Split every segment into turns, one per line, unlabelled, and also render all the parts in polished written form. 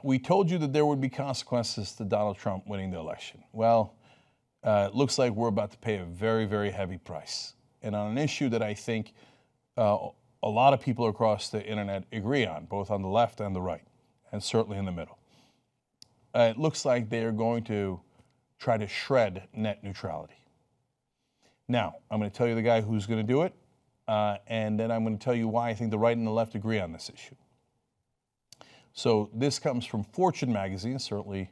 we told you that there would be consequences to Donald Trump winning the election. Well, it looks like we're about to pay a very, very heavy price. And on an issue that I think a lot of people across the internet agree on, both on the left and the right, and certainly in the middle. It looks like they are going to try to shred net neutrality. Now, I'm going to tell you the guy who's going to do it, and then I'm going to tell you why I think the right and the left agree on this issue. So this comes from Fortune magazine, certainly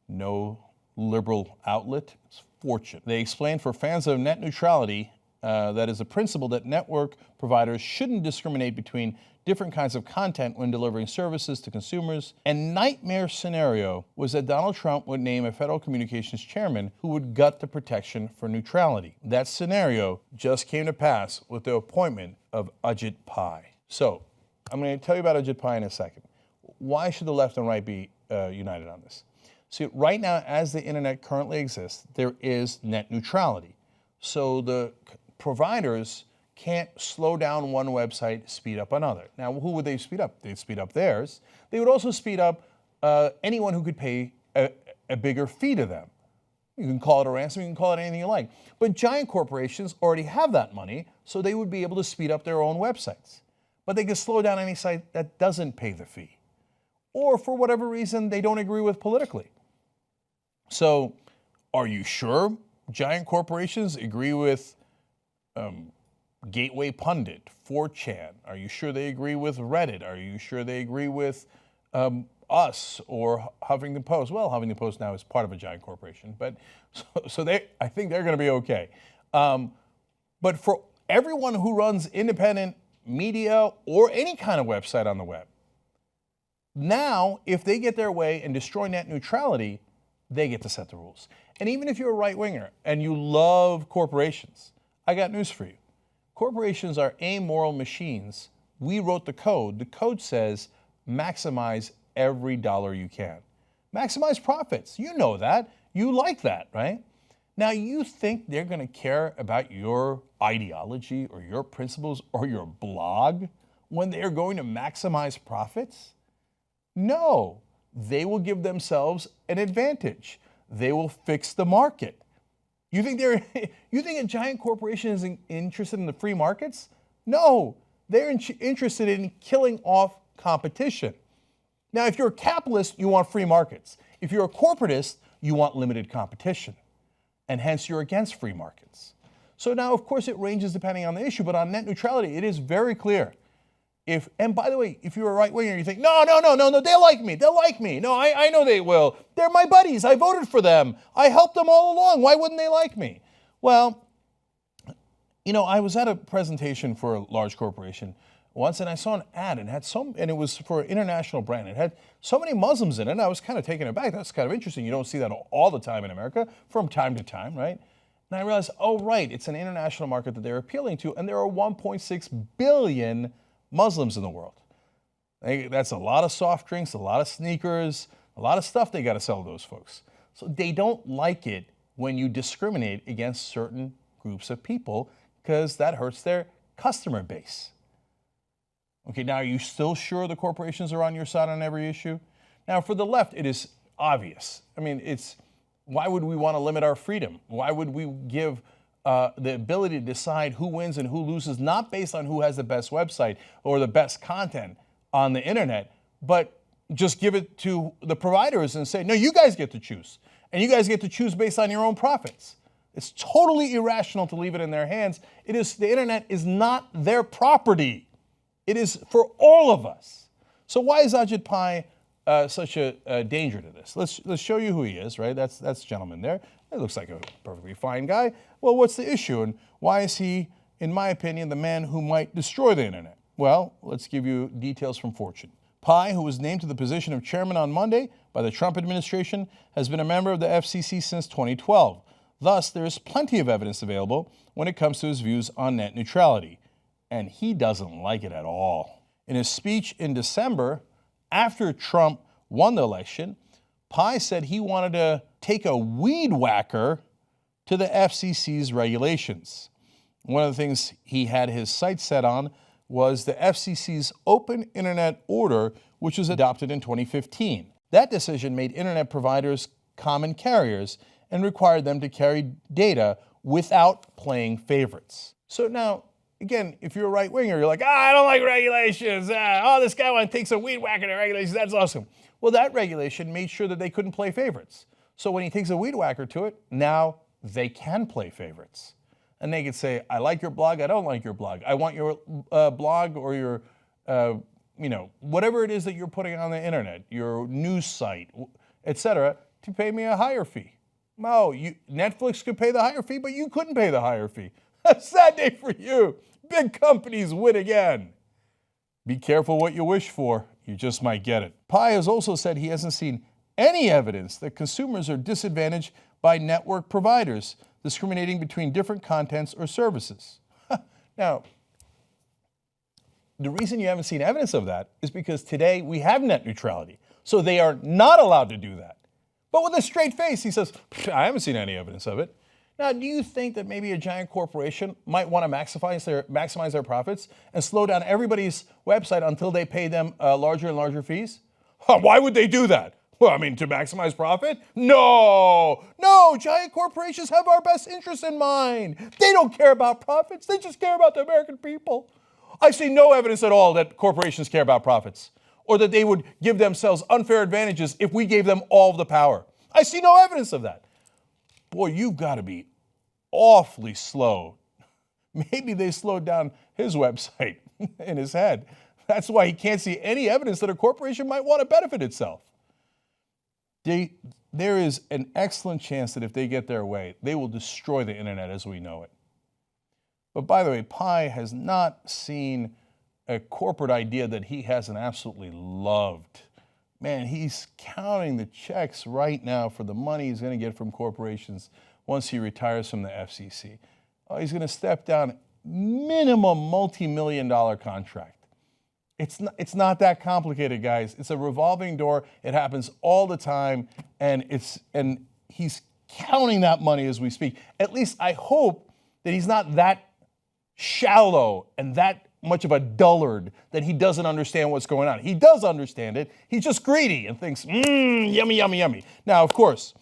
no liberal outlet, it's Fortune. They explain for fans of net neutrality that is a principle that network providers shouldn't discriminate between different kinds of content when delivering services to consumers. And nightmare scenario was that Donald Trump would name a federal communications chairman who would gut the protection for neutrality. That scenario just came to pass with the appointment of Ajit Pai. So I'm going to tell you about Ajit Pai in a second. Why should the left and right be united on this? See, right now, as the internet currently exists, there is net neutrality. So the providers can't slow down one website, speed up another. Now, who would they speed up? They'd speed up theirs. They would also speed up anyone who could pay a bigger fee to them. You can call it a ransom, you can call it anything you like. But giant corporations already have that money, so they would be able to speed up their own websites. But they can slow down any site that doesn't pay the fee, or for whatever reason they don't agree with politically. So are you sure giant corporations agree with Gateway Pundit, 4chan? Are you sure they agree with Reddit? Are you sure they agree with us or Huffington Post? Well, Huffington Post now is part of a giant corporation, but I think they're going to be okay. But for everyone who runs independent media or any kind of website on the web, now if they get their way and destroy net neutrality, they get to set the rules. And even if you're a right-winger and you love corporations, I got news for you. Corporations are amoral machines. We wrote the code. The code says maximize every dollar you can. Maximize profits. You know that. You like that, right? Now, you think they're going to care about your ideology or your principles or your blog when they're going to maximize profits? No. They will give themselves an advantage. They will fix the market. You think a giant corporation is interested in the free markets? No, they're interested in killing off competition. Now, if you're a capitalist, you want free markets. If you're a corporatist, you want limited competition, and hence you're against free markets. So now, of course, it ranges depending on the issue, but on net neutrality, it is very clear. And by the way, if you're a right-winger, you think, no, they'll like me. No, I know they will. They're my buddies. I voted for them. I helped them all along. Why wouldn't they like me? Well, you know, I was at a presentation for a large corporation once, and I saw an ad, and it was for an international brand. It had so many Muslims in it, and I was kind of taken aback. That's kind of interesting. You don't see that all the time in America, from time to time, right? And I realized, oh, right, it's an international market that they're appealing to, and there are 1.6 billion Muslims in the world. That's a lot of soft drinks, a lot of sneakers, a lot of stuff they got to sell to those folks. So they don't like it when you discriminate against certain groups of people because that hurts their customer base. Okay, now are you still sure the corporations are on your side on every issue? Now for the left, it is obvious. I mean, why would we want to limit our freedom? Why would we give the ability to decide who wins and who loses, not based on who has the best website or the best content on the internet, but just give it to the providers and say, no, you guys get to choose. And you guys get to choose based on your own profits. It's totally irrational to leave it in their hands. The internet is not their property. It is for all of us. So why is Ajit Pai such a danger to this? Let's show you who he is, right? That's the gentleman there. It looks like a perfectly fine guy. Well, what's the issue, and why is he, in my opinion, the man who might destroy the internet? Well, let's give you details from Fortune. Pai, who was named to the position of chairman on Monday by the Trump administration, has been a member of the FCC since 2012. Thus, there is plenty of evidence available when it comes to his views on net neutrality, and he doesn't like it at all. In his speech in December, after Trump won the election, Pai said he wanted to take a weed whacker to the FCC's regulations. One of the things he had his sights set on was the FCC's Open Internet Order, which was adopted in 2015. That decision made internet providers common carriers and required them to carry data without playing favorites. So now, again, if you're a right-winger, you're like, I don't like regulations. This guy wants to take some weed whacking to regulations. That's awesome. Well, that regulation made sure that they couldn't play favorites. So when he takes a weed whacker to it, now they can play favorites. And they can say, I like your blog, I don't like your blog. I want your blog or your, whatever it is that you're putting on the internet, your news site, etc., to pay me a higher fee. No, Netflix could pay the higher fee, but you couldn't pay the higher fee. A sad day for you. Big companies win again. Be careful what you wish for. You just might get it. Pai has also said he hasn't seen any evidence that consumers are disadvantaged by network providers discriminating between different contents or services. Now, the reason you haven't seen evidence of that is because today we have net neutrality. So they are not allowed to do that. But with a straight face, he says, I haven't seen any evidence of it. Now, do you think that maybe a giant corporation might want to maximize their profits and slow down everybody's website until they pay them larger and larger fees? Why would they do that? Well, to maximize profit? No, giant corporations have our best interests in mind. They don't care about profits. They just care about the American people. I see no evidence at all that corporations care about profits or that they would give themselves unfair advantages if we gave them all of the power. I see no evidence of that. Boy, you've got to be awfully slow. Maybe they slowed down his website in his head. That's why he can't see any evidence that a corporation might want to benefit itself. There is an excellent chance that if they get their way, they will destroy the internet as we know it. But by the way, Pai has not seen a corporate idea that he hasn't absolutely loved. Man, he's counting the checks right now for the money he's going to get from corporations once he retires from the FCC. He's going to step down minimum multi-million-dollar contract. It's not that complicated, guys. It's a revolving door. It happens all the time, and he's counting that money as we speak. At least I hope that he's not that shallow and that much of a dullard that he doesn't understand what's going on. He does understand it. He's just greedy and thinks, yummy, yummy, yummy. Now, of course,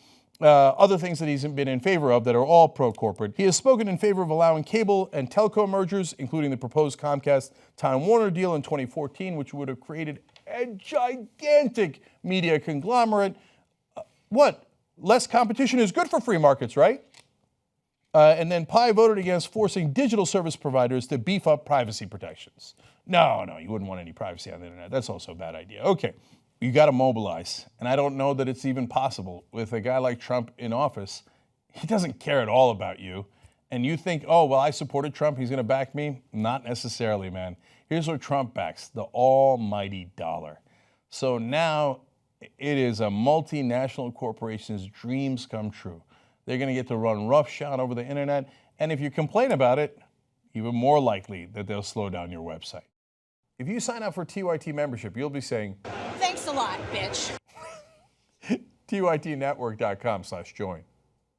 other things that he's been in favor of that are all pro-corporate. He has spoken in favor of allowing cable and telco mergers, including the proposed Comcast-Time Warner deal in 2014, which would have created a gigantic media conglomerate. Less competition is good for free markets, right? And then Pai voted against forcing digital service providers to beef up privacy protections. No, you wouldn't want any privacy on the internet. That's also a bad idea. Okay, you got to mobilize. And I don't know that it's even possible with a guy like Trump in office. He doesn't care at all about you. And you think, I supported Trump, he's going to back me? Not necessarily, man. Here's what Trump backs, the almighty dollar. So now it is a multinational corporation's dreams come true. They're going to get to run roughshod over the internet. And if you complain about it, even more likely that they'll slow down your website. If you sign up for TYT membership, you'll be saying,
thanks a lot, bitch.
TYTnetwork.com/join.